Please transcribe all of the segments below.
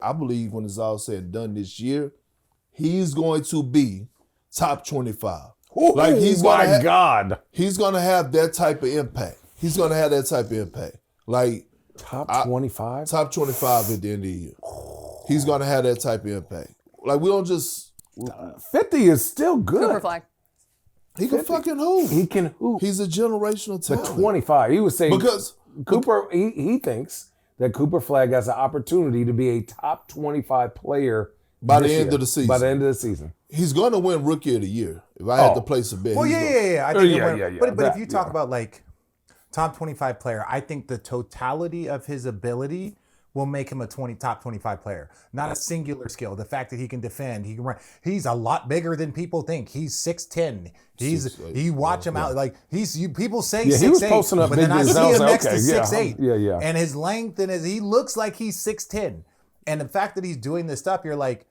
I believe when it's all said and done this year, he's going to be top 25. Oh, my God. He's going to have that type of impact. He's going to have that type of impact. Like top 25? Top 25 at the end of the year. He's going to have that type of impact. Like, we don't just... 50 is still good. Cooper Flagg. He can fucking hoop. He can hoop. He's a generational talent. But 25, he was saying... Because... Cooper, he thinks that Cooper Flagg has an opportunity to be a top 25 player by the end of the season. By the end of the season. He's going to win Rookie of the Year. If I had to place a bet. Well, yeah. I think But that, if you talk about like top 25 player, I think the totality of his ability will make him a top 25 player. Not a singular skill. The fact that he can defend, he can run. He's a lot bigger than people think. He's 6'10". You watch him out like people say 6'8", he was posting up but then I see him next to 6'8". Yeah. And his length and he looks like he's 6'10". And the fact that he's doing this stuff, you're like,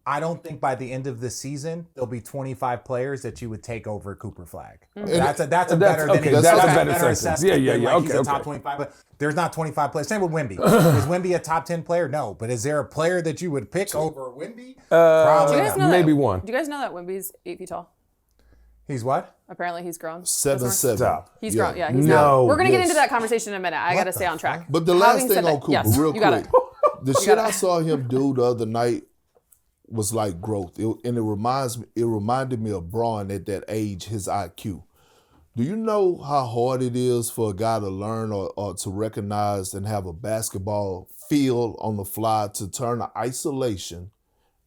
I don't think by the end of the season there'll be 25 players that you would take over Cooper Flagg. That's a better assessment. Yeah. He's a top 25, but there's not 25 players. Same with Wemby. Is Wemby a top 10 player? No, but is there a player that you would pick over Wemby? Probably not. Maybe one. Do you guys know that Wemby's 8 feet tall? He's what? Apparently he's grown. 7'7". He's grown. Yeah, he's now. We're gonna get into that conversation in a minute. I gotta stay on track. But the last thing on Cooper, real quick, the shit I saw him do the other night was like growth, it reminded me of Braun at that age, his IQ. Do you know how hard it is for a guy to learn or to recognize and have a basketball feel on the fly to turn an isolation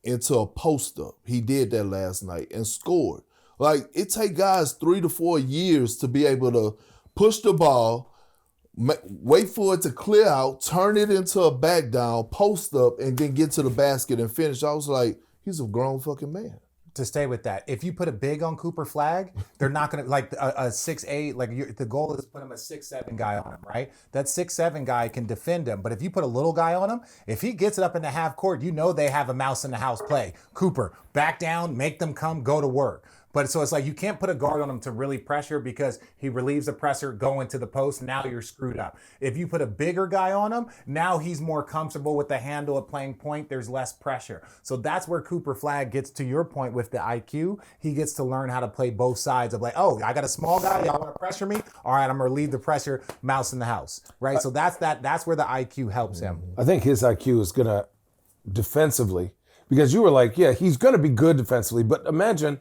into a post-up? He did that last night and scored. Like, it take guys 3 to 4 years to be able to push the ball, wait for it to clear out, turn it into a back down, post up, and then get to the basket and finish. I was like, he's a grown fucking man. To stay with that, if you put a big on Cooper Flagg, they're not going to, like a 6'8", like the goal is to put him a 6'7" guy on him, right? That 6'7" guy can defend him, but if you put a little guy on him, if he gets it up in the half court, you know they have a mouse in the house play. Cooper, back down, make them come, go to work. But so it's like you can't put a guard on him to really pressure because he relieves the pressure going to the post. Now you're screwed up. If you put a bigger guy on him, now he's more comfortable with the handle of playing point. There's less pressure. So that's where Cooper Flagg gets to your point with the IQ. He gets to learn how to play both sides of like, oh, I got a small guy. Y'all want to pressure me? All right, I'm going to relieve the pressure. Mouse in the house, right? So that's where the IQ helps him. I think his IQ is going to defensively, because you were like, yeah, he's going to be good defensively. But imagine...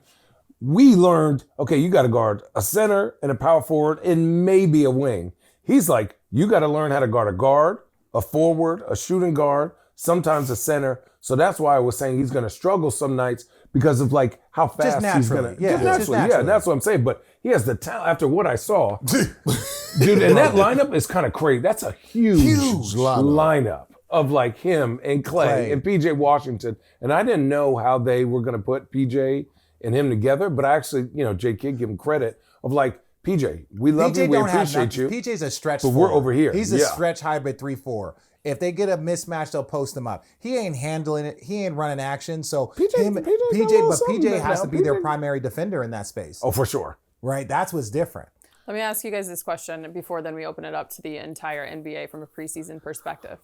We learned, okay, you got to guard a center and a power forward and maybe a wing. He's like, you got to learn how to guard, a forward, a shooting guard, sometimes a center. So that's why I was saying he's going to struggle some nights because of like how fast he's going to. Yeah, naturally. Yeah, that's what I'm saying. But he has the talent after what I saw. Dude, and that lineup is kind of crazy. That's a huge lineup of like him and Clay and PJ Washington. And I didn't know how they were going to put PJ and him together, but I actually, J. Kidd, give him credit of like, PJ, we love you, we appreciate you. PJ's a stretch but we're over here. He's a stretch hybrid 3-4. If they get a mismatch, they'll post him up. He ain't handling it. He ain't running action. So PJ has to be their primary defender in that space. Oh, for sure. Right? That's what's different. Let me ask you guys this question before then we open it up to the entire NBA from a preseason perspective.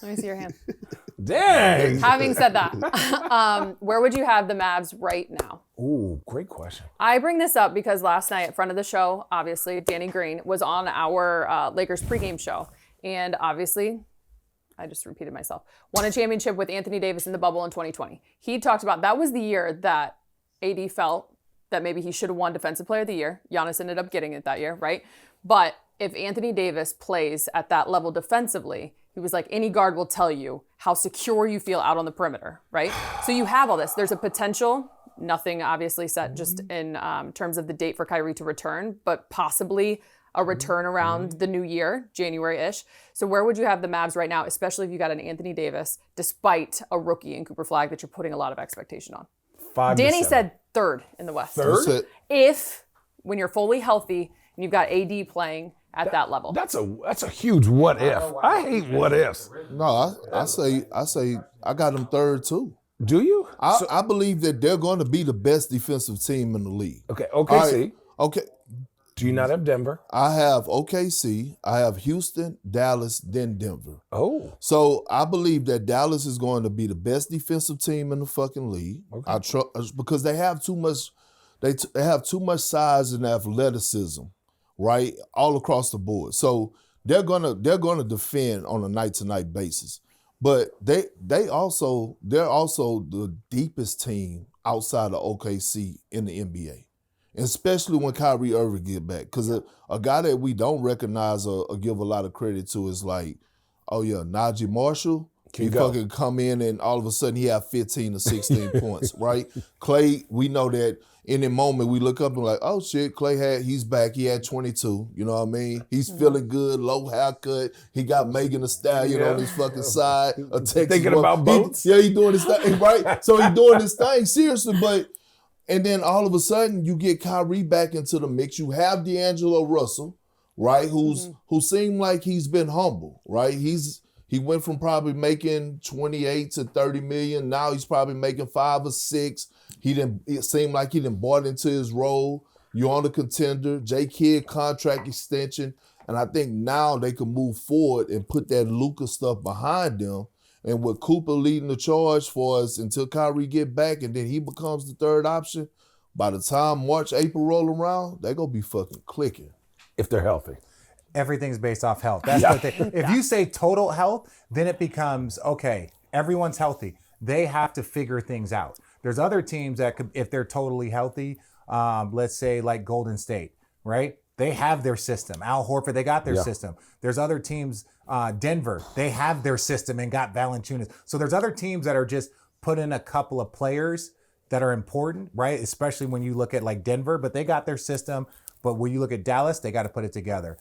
Let me see your hand. Dang. Having said that, where would you have the Mavs right now? Ooh, great question. I bring this up because last night, at front of the show, obviously, Danny Green was on our Lakers pregame show. And obviously, I just repeated myself, won a championship with Anthony Davis in the bubble in 2020. He talked about that was the year that AD felt that maybe he should have won Defensive Player of the Year. Giannis ended up getting it that year, right? But if Anthony Davis plays at that level defensively, he was like, any guard will tell you how secure you feel out on the perimeter, right? So you have all this. There's a potential, nothing obviously set just in terms of the date for Kyrie to return, but possibly a return around the new year, January-ish. So where would you have the Mavs right now, especially if you got an Anthony Davis, despite a rookie in Cooper Flagg that you're putting a lot of expectation on? 5 Danny said third in the West. Third? If, when you're fully healthy, and you've got AD playing at that level. That's a huge what if. I hate what ifs. No, I say I got them third too. Do you? I believe that they're going to be the best defensive team in the league. Okay, OKC. Okay. Do you not have Denver? I have OKC, I have Houston, Dallas, then Denver. Oh. So I believe that Dallas is going to be the best defensive team in the fucking league. Okay. Because they have too much. They have too much size and athleticism, right, all across the board. So they're gonna defend on a night-to-night basis. But they're also the deepest team outside of OKC in the NBA, especially when Kyrie Irving get back. Because a guy that we don't recognize or give a lot of credit to is like, oh yeah, Najee Marshall. He fucking come in and all of a sudden he have 15 or 16 points, right? Clay, we know that in the moment we look up and like, oh shit, he's back. He had 22. You know what I mean? He's feeling good, low haircut. He got Megan Thee Stallion on his fucking side. Thinking about boats? He doing his thing, right? So he doing his thing seriously, and then all of a sudden you get Kyrie back into the mix. You have D'Angelo Russell, right? Who seemed like he's been humble, right? He went from probably making 28 to 30 million. Now he's probably making 5 or 6. It seemed like he didn't bought into his role. You're on the contender. J. Kidd contract extension. And I think now they can move forward and put that Luka stuff behind them. And with Cooper leading the charge for us until Kyrie get back and then he becomes the third option, by the time March, April roll around, they're going to be fucking clicking. If they're healthy. Everything's based off health. That's the thing. If you say total health, then it becomes, okay, everyone's healthy. They have to figure things out. There's other teams that could, if they're totally healthy, let's say like Golden State, right? They have their system. Al Horford, they got their system. There's other teams, Denver, they have their system and got Valanciunas. So there's other teams that are just put in a couple of players that are important, right? Especially when you look at like Denver, but they got their system. But when you look at Dallas, they got to put it together.